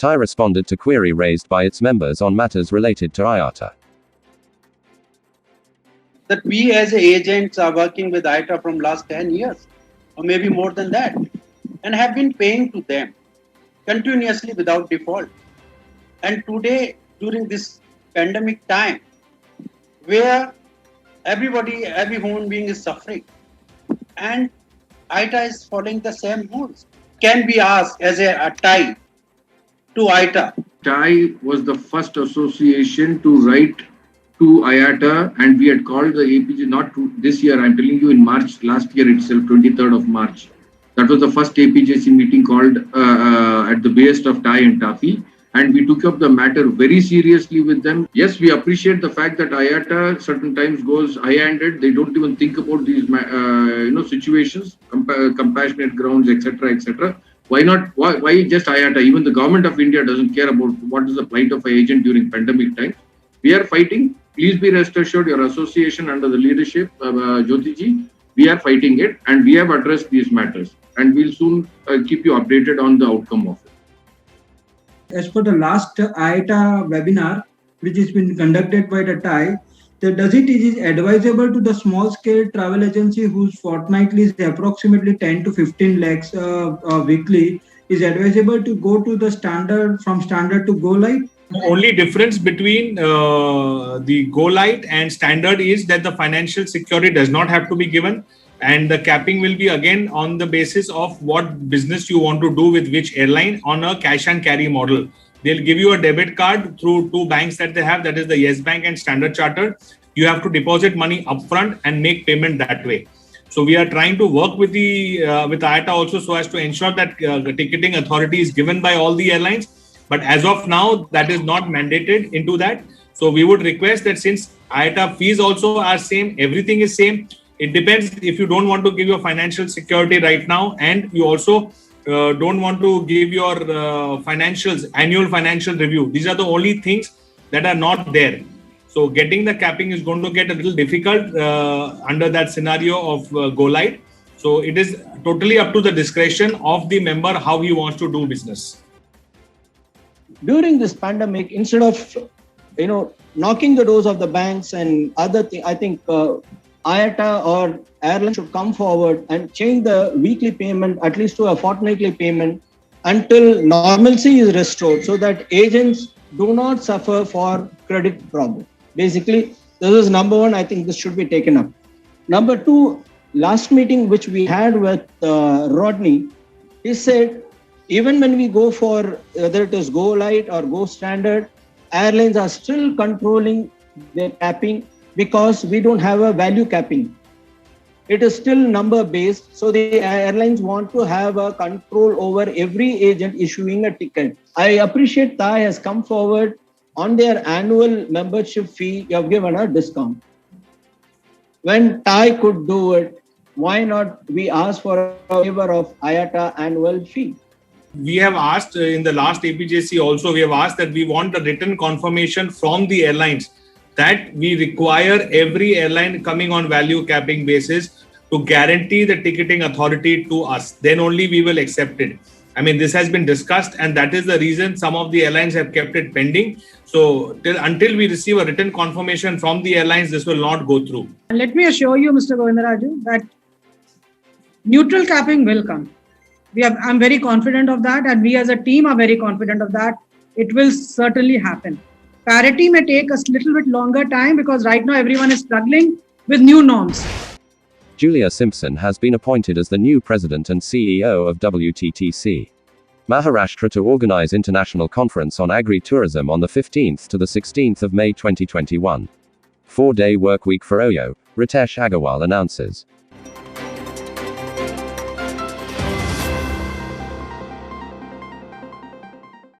TiE responded to query raised by its members on matters related to IATA. That we as agents are working with IATA from last 10 years, or maybe more than that, and have been paying to them continuously without default. And today, during this pandemic time, where everybody, every human being is suffering, and IATA is following the same rules, can be asked as a TiE to IATA. TiE was the first association to write to IATA, and we had called the APJ, not to this year, I'm telling you, in March, last year itself, 23rd of March. That was the first APJC meeting called at the behest of TiE and TAFE, and we took up the matter very seriously with them. Yes, we appreciate the fact that IATA certain times goes high-handed. They don't even think about these situations, compassionate grounds, etc., etc. Why not? Why just IATA? Even the government of India doesn't care about what is the plight of an agent during pandemic time. We are fighting. Please be rest assured, your association under the leadership of Jyotiji, we are fighting it, and we have addressed these matters, and we'll soon keep you updated on the outcome of it. As per the last IATA webinar, which has been conducted by the TiE, does it is advisable to the small-scale travel agency whose fortnightly is approximately 10 to 15 lakhs weekly, is advisable to go to the standard, from standard to Go Light? The only difference between the Go Light and standard is that the financial security does not have to be given, and the capping will be again on the basis of what business you want to do with which airline on a cash and carry model. They'll give you a debit card through two banks that they have, that is the Yes Bank and Standard Chartered. You have to deposit money upfront and make payment that way. So we are trying to work with with IATA also so as to ensure that the ticketing authority is given by all the airlines. But as of now, that is not mandated into that. So we would request that since IATA fees also are same, everything is same. It depends if you don't want to give your financial security right now, and you also don't want to give your annual financial review. These are the only things that are not there. So getting the capping is going to get a little difficult under that scenario of Go Light. So it is totally up to the discretion of the member how he wants to do business. During this pandemic, instead of knocking the doors of the banks and other things, I think IATA or airlines should come forward and change the weekly payment at least to a fortnightly payment until normalcy is restored, so that agents do not suffer for credit problem. Basically, this is number one. I think this should be taken up. Number two, last meeting which we had with Rodney, he said even when we go for whether it is Go Light or Go Standard, airlines are still controlling their capping because we don't have a value capping. It is still number based. So the airlines want to have a control over every agent issuing a ticket. I appreciate TiE has come forward on their annual membership fee. You have given a discount. When TiE could do it, why not we ask for a waiver of IATA annual fee? We have asked in the last APJC also, we have asked that we want a written confirmation from the airlines that we require every airline coming on value capping basis to guarantee the ticketing authority to us. Then only we will accept it. I mean, this has been discussed, and that is the reason some of the airlines have kept it pending. So until we receive a written confirmation from the airlines, this will not go through. And let me assure you, Mr. Govindaraju, that neutral capping will come. I'm very confident of that, and we as a team are very confident of that. It will certainly happen. Parity may take a little bit longer time because right now everyone is struggling with new norms. Julia Simpson has been appointed as the new president and CEO of WTTC Maharashtra to organize International Conference on Agri-Tourism on the 15th to the 16th of May 2021. 4-day work week for OYO, Ritesh Agarwal announces.